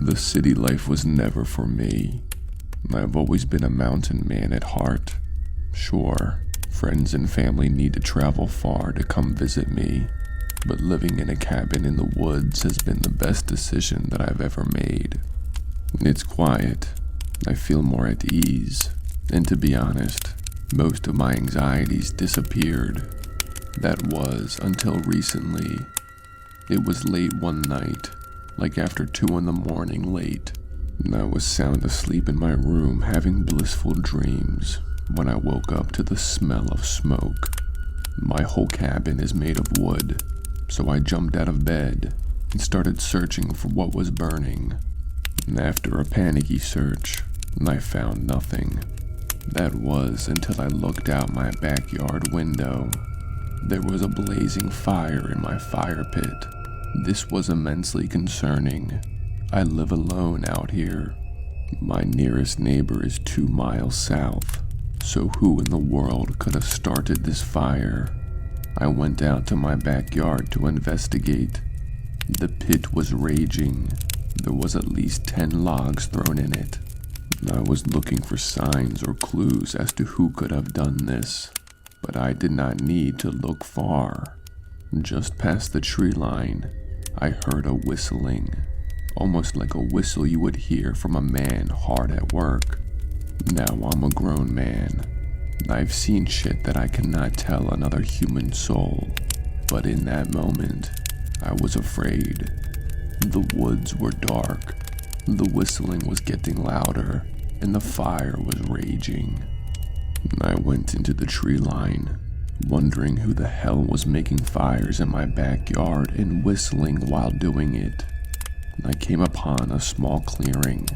The city life was never for me. I've always been a mountain man at heart. Sure, friends and family need to travel far to come visit me, but living in a cabin in the woods has been the best decision that I've ever made. It's quiet. I feel more at ease, and to be honest, most of my anxieties disappeared. That was until recently. It was late one night, like after 2 a.m. late, and I was sound asleep in my room having blissful dreams when I woke up to the smell of smoke. My whole cabin is made of wood, so I jumped out of bed and started searching for what was burning. And after a panicky search, I found nothing. That was until I looked out my backyard window. There was a blazing fire in my fire pit. This was immensely concerning. I live alone out here. My nearest neighbor is 2 miles south, so who in the world could have started this fire? I went out to my backyard to investigate. The pit was raging. There was at least 10 logs thrown in it. I was looking for signs or clues as to who could have done this, but I did not need to look far. Just past the tree line, I heard a whistling, almost like a whistle you would hear from a man hard at work. Now I'm a grown man. I've seen shit that I cannot tell another human soul, but in that moment, I was afraid. The woods were dark, the whistling was getting louder, and the fire was raging. I went into the tree line, wondering who the hell was making fires in my backyard and whistling while doing it. I came upon a small clearing,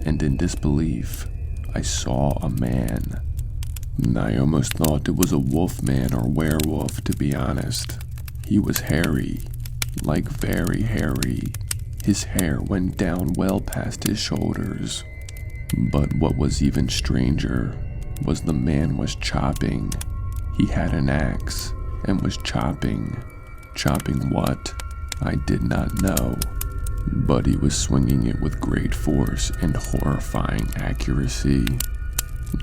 and in disbelief, I saw a man. I almost thought it was a wolf man or werewolf, to be honest. He was hairy, like very hairy. His hair went down well past his shoulders. But what was even stranger was the man was chopping. He had an axe and was chopping. Chopping what? I did not know. But he was swinging it with great force and horrifying accuracy.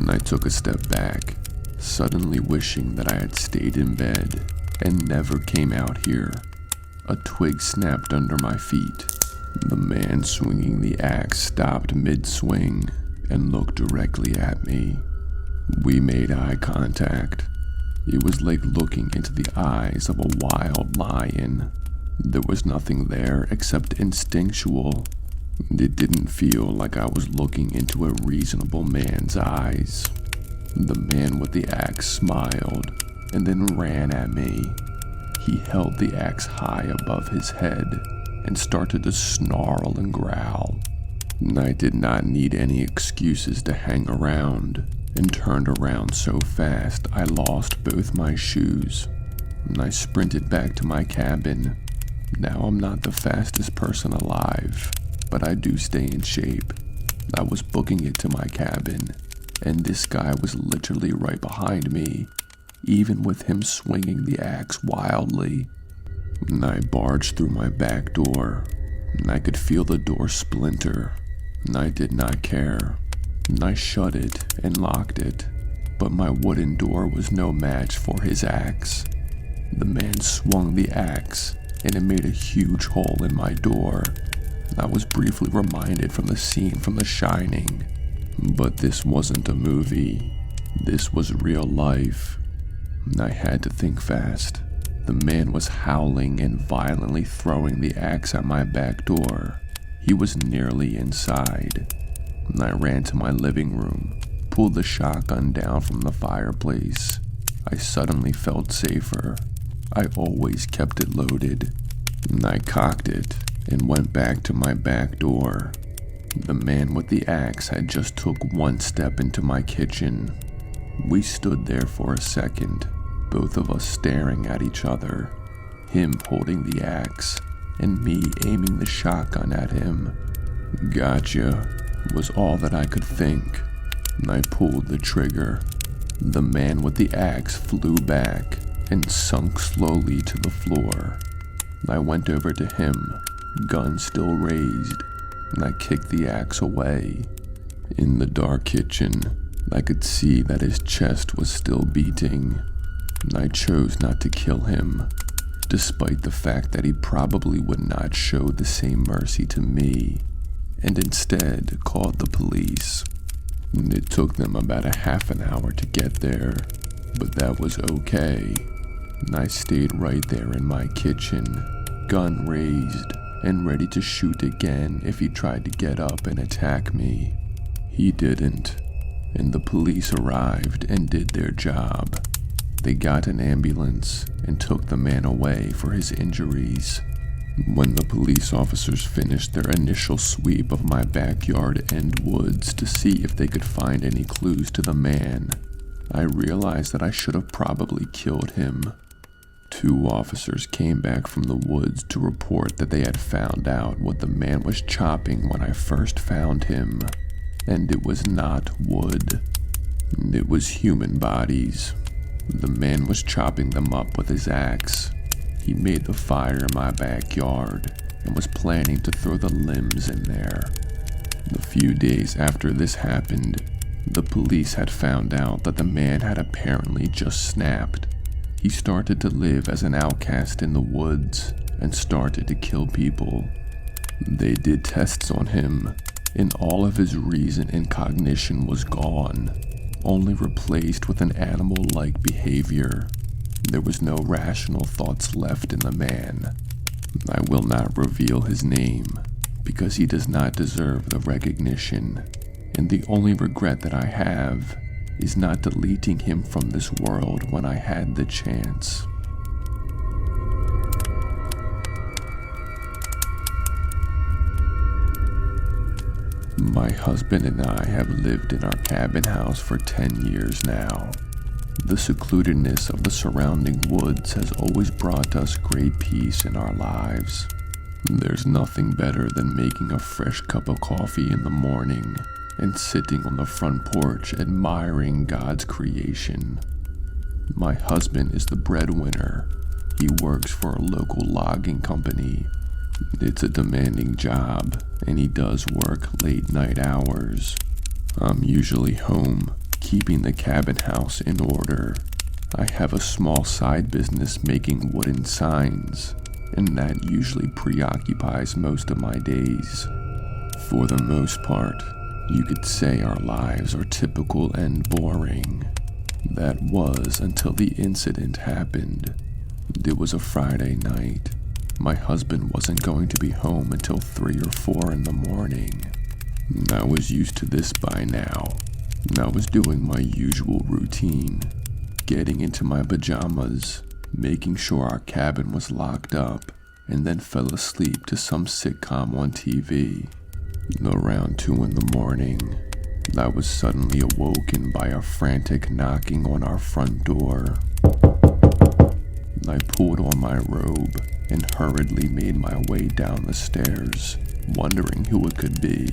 I took a step back, suddenly wishing that I had stayed in bed and never came out here. A twig snapped under my feet. The man swinging the axe stopped mid-swing and looked directly at me. We made eye contact. It was like looking into the eyes of a wild lion. There was nothing there except instinctual. It didn't feel like I was looking into a reasonable man's eyes. The man with the axe smiled and then ran at me. He held the axe high above his head and started to snarl and growl. I did not need any excuses to hang around and turned around so fast I lost both my shoes. I sprinted back to my cabin. Now I'm not the fastest person alive, but I do stay in shape. I was booking it to my cabin, and this guy was literally right behind me, even with him swinging the axe wildly. I barged through my back door, and I could feel the door splinter, and I did not care. I shut it and locked it, but my wooden door was no match for his axe. The man swung the axe, and it made a huge hole in my door. I was briefly reminded from the scene from The Shining, but this wasn't a movie. This was real life. I had to think fast. The man was howling and violently throwing the axe at my back door. He was nearly inside. I ran to my living room, pulled the shotgun down from the fireplace. I suddenly felt safer. I always kept it loaded. I cocked it and went back to my back door. The man with the axe had just took one step into my kitchen. We stood there for a second, both of us staring at each other, him holding the axe and me aiming the shotgun at him. Gotcha, was all that I could think. I pulled the trigger. The man with the axe flew back and sunk slowly to the floor. I went over to him, gun still raised. and I kicked the axe away. In the dark kitchen, I could see that his chest was still beating, and I chose not to kill him, despite the fact that he probably would not show the same mercy to me, and instead called the police. It took them about a half an hour to get there, but that was okay. And I stayed right there in my kitchen, gun raised, and ready to shoot again if he tried to get up and attack me. He didn't, and the police arrived and did their job. They got an ambulance and took the man away for his injuries. When the police officers finished their initial sweep of my backyard and woods to see if they could find any clues to the man, I realized that I should have probably killed him. 2 officers came back from the woods to report that they had found out what the man was chopping when I first found him, and it was not wood. It was human bodies. The man was chopping them up with his axe. He made the fire in my backyard and was planning to throw the limbs in there. A few days after this happened, the police had found out that the man had apparently just snapped. He started to live as an outcast in the woods and started to kill people. They did tests on him, and all of his reason and cognition was gone, only replaced with an animal-like behavior. There was no rational thoughts left in the man. I will not reveal his name, because he does not deserve the recognition, and the only regret that I have is not deleting him from this world when I had the chance. My husband and I have lived in our cabin house for 10 years now. The secludedness of the surrounding woods has always brought us great peace in our lives. There's nothing better than making a fresh cup of coffee in the morning and sitting on the front porch admiring God's creation. My husband is the breadwinner. He works for a local logging company. It's a demanding job, and he does work late night hours. I'm usually home, keeping the cabin house in order. I have a small side business making wooden signs, and that usually preoccupies most of my days. For the most part, you could say our lives are typical and boring. That was until the incident happened. It was a Friday night. My husband wasn't going to be home until 3 or 4 in the morning. I was used to this by now. I was doing my usual routine, getting into my pajamas, making sure our cabin was locked up, and then fell asleep to some sitcom on TV. Around 2 in the morning, I was suddenly awoken by a frantic knocking on our front door. I pulled on my robe and hurriedly made my way down the stairs, wondering who it could be.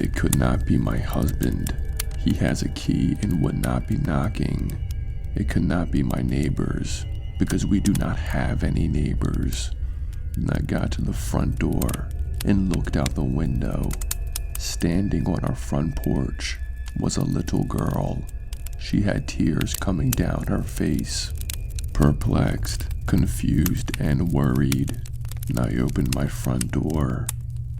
It could not be my husband. He has a key and would not be knocking. It could not be my neighbors, because we do not have any neighbors. I got to the front door and looked out the window. Standing on our front porch was a little girl. She had tears coming down her face. Perplexed, confused, and worried, I opened my front door.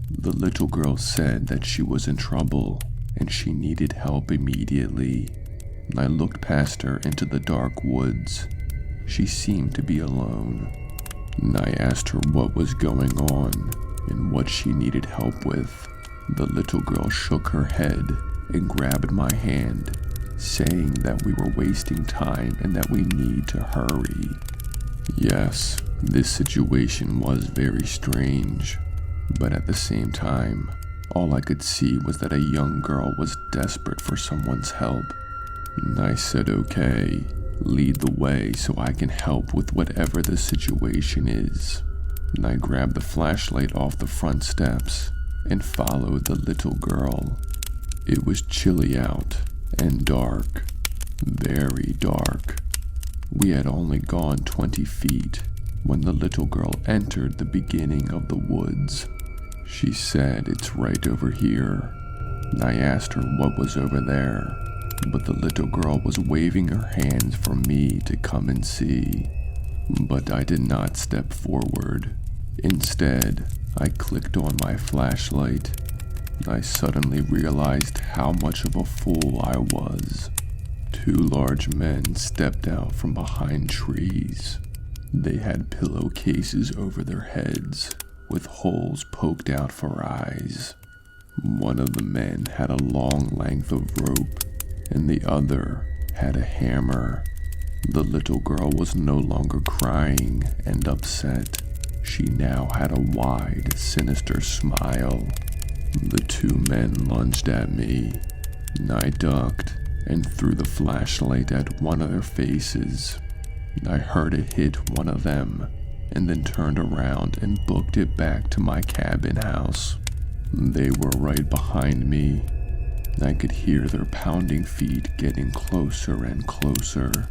The little girl said that she was in trouble and she needed help immediately. I looked past her into the dark woods. She seemed to be alone. I asked her what was going on and what she needed help with. The little girl shook her head and grabbed my hand, saying that we were wasting time and that we need to hurry. Yes, this situation was very strange, but at the same time, all I could see was that a young girl was desperate for someone's help. I said, okay, lead the way so I can help with whatever the situation is. I grabbed the flashlight off the front steps and followed the little girl. It was chilly out and dark, very dark. We had only gone 20 feet when the little girl entered the beginning of the woods. She said it's right over here. I asked her what was over there, but the little girl was waving her hands for me to come and see. But I did not step forward. Instead, I clicked on my flashlight. I suddenly realized how much of a fool I was. Two large men stepped out from behind trees. They had pillowcases over their heads, with holes poked out for eyes. One of the men had a long length of rope, and the other had a hammer. The little girl was no longer crying and upset. She now had a wide, sinister smile. The two men lunged at me. I ducked and threw the flashlight at one of their faces. I heard it hit one of them, and then turned around and booked it back to my cabin house. They were right behind me. I could hear their pounding feet getting closer and closer.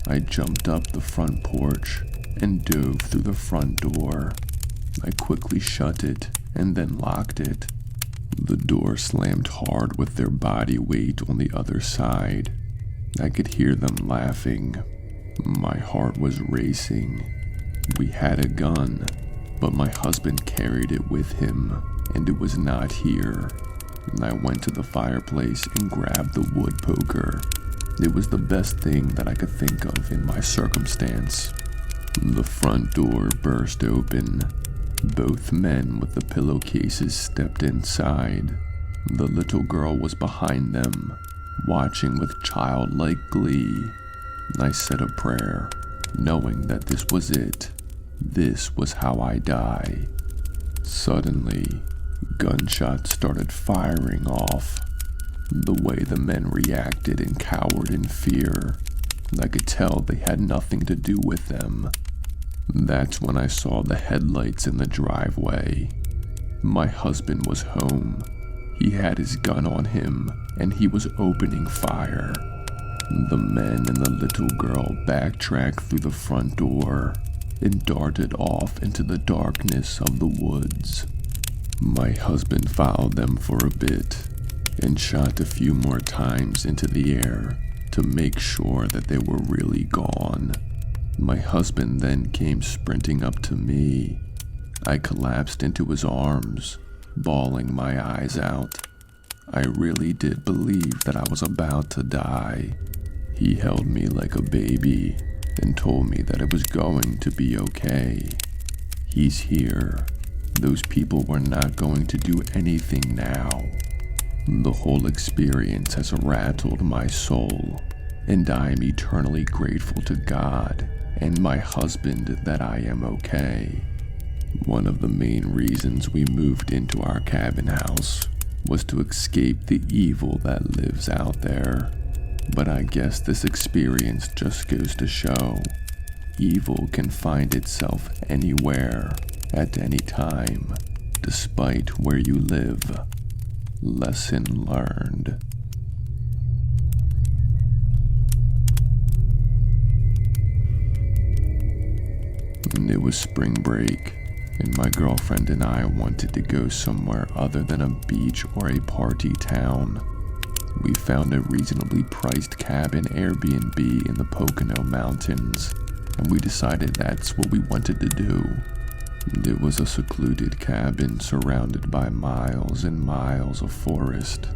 I jumped up the front porch and dove through the front door. I quickly shut it and then locked it. The door slammed hard with their body weight on the other side. I could hear them laughing. My heart was racing. We had a gun, but my husband carried it with him, and it was not here. I went to the fireplace and grabbed the wood poker. It was the best thing that I could think of in my circumstance. The front door burst open. Both men with the pillowcases stepped inside. The little girl was behind them, watching with childlike glee. I said a prayer, knowing that this was it. This was how I die. Suddenly, gunshots started firing off. The way the men reacted and cowered in fear, I could tell they had nothing to do with them. That's when I saw the headlights in the driveway. My husband was home. He had his gun on him, and he was opening fire. The men and the little girl backtracked through the front door and darted off into the darkness of the woods. My husband followed them for a bit and shot a few more times into the air to make sure that they were really gone. My husband then came sprinting up to me. I collapsed into his arms, bawling my eyes out. I really did believe that I was about to die. He held me like a baby and told me that it was going to be okay. He's here. Those people were not going to do anything now. The whole experience has rattled my soul, and I am eternally grateful to God and my husband that I am okay. One of the main reasons we moved into our cabin house was to escape the evil that lives out there. But I guess this experience just goes to show, evil can find itself anywhere, at any time, despite where you live. Lesson learned. It was spring break, and my girlfriend and I wanted to go somewhere other than a beach or a party town. We found a reasonably priced cabin Airbnb in the Pocono Mountains, and we decided that's what we wanted to do. It was a secluded cabin surrounded by miles and miles of forest.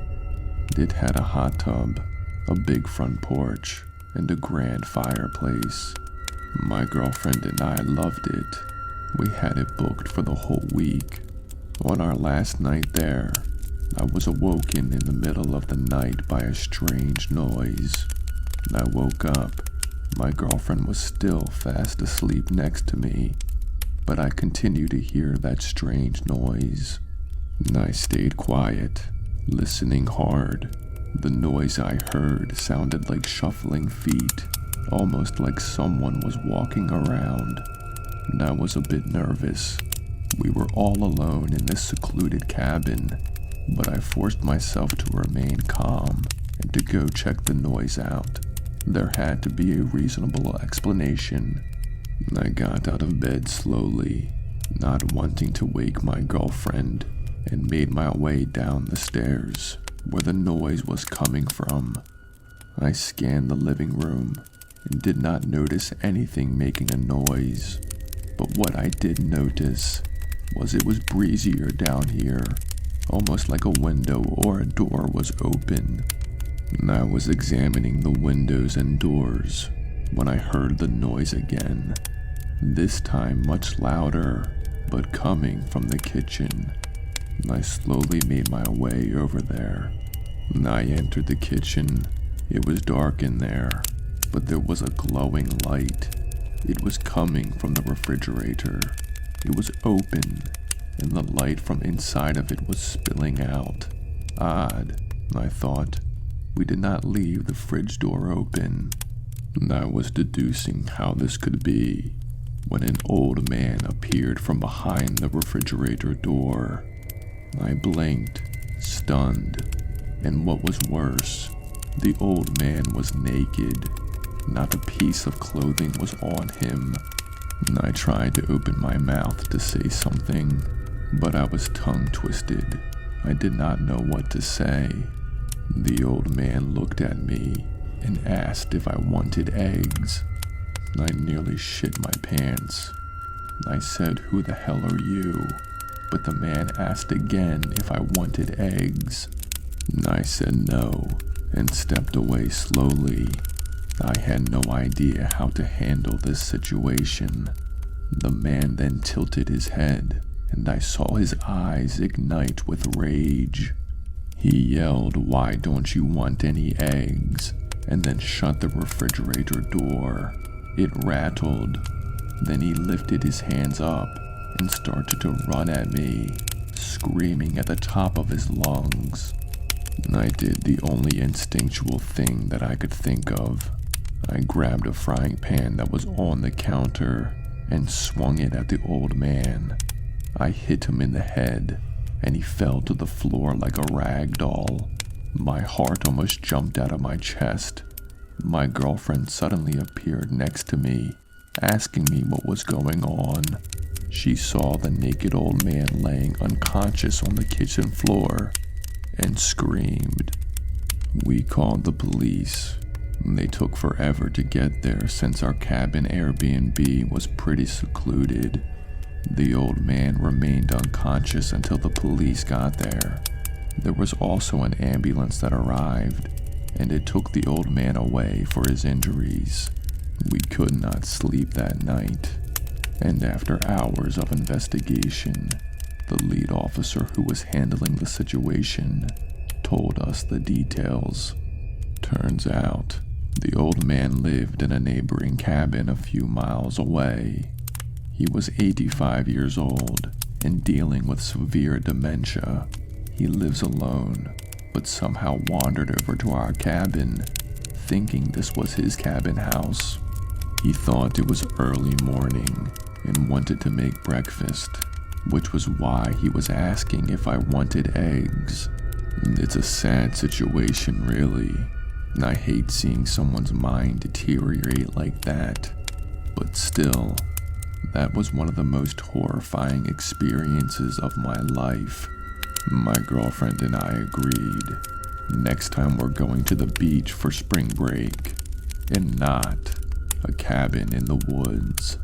It had a hot tub, a big front porch, and a grand fireplace. My girlfriend and I loved it. We had it booked for the whole week. On our last night there, I was awoken in the middle of the night by a strange noise. I woke up. My girlfriend was still fast asleep next to me, but I continued to hear that strange noise. I stayed quiet, listening hard. The noise I heard sounded like shuffling feet, almost like someone was walking around. I was a bit nervous. We were all alone in this secluded cabin, but I forced myself to remain calm and to go check the noise out. There had to be a reasonable explanation. I got out of bed slowly, not wanting to wake my girlfriend, and made my way down the stairs where the noise was coming from. I scanned the living room and did not notice anything making a noise, but what I did notice was it was breezier down here, almost like a window or a door was open. And I was examining the windows and doors when I heard the noise again, this time much louder, but coming from the kitchen. And I slowly made my way over there. And I entered the kitchen. It was dark in there, but there was a glowing light. It was coming from the refrigerator. It was open, and the light from inside of it was spilling out. Odd, I thought. We did not leave the fridge door open. And I was deducing how this could be when an old man appeared from behind the refrigerator door. I blinked, stunned, and what was worse, the old man was naked. Not a piece of clothing was on him. And I tried to open my mouth to say something, but I was tongue-twisted. I did not know what to say. The old man looked at me and asked if I wanted eggs. I nearly shit my pants. I said, "Who the hell are you?" But the man asked again if I wanted eggs. I said no and stepped away slowly. I had no idea how to handle this situation. The man then tilted his head, and I saw his eyes ignite with rage. He yelled, "Why don't you want any eggs?" and then shut the refrigerator door. It rattled. Then he lifted his hands up and started to run at me, screaming at the top of his lungs. I did the only instinctual thing that I could think of. I grabbed a frying pan that was on the counter and swung it at the old man. I hit him in the head, and he fell to the floor like a rag doll. My heart almost jumped out of my chest. My girlfriend suddenly appeared next to me, asking me what was going on. She saw the naked old man laying unconscious on the kitchen floor and screamed. We called the police. They took forever to get there since our cabin Airbnb was pretty secluded. The old man remained unconscious until the police got there. There was also an ambulance that arrived, and it took the old man away for his injuries. We could not sleep that night, and after hours of investigation, the lead officer who was handling the situation told us the details. Turns out, the old man lived in a neighboring cabin a few miles away. He was 85 years old and dealing with severe dementia. He lives alone, but somehow wandered over to our cabin, thinking this was his cabin house. He thought it was early morning and wanted to make breakfast, which was why he was asking if I wanted eggs. It's a sad situation, really. I hate seeing someone's mind deteriorate like that, but still, that was one of the most horrifying experiences of my life. My girlfriend and I agreed. Next time we're going to the beach for spring break, and not a cabin in the woods.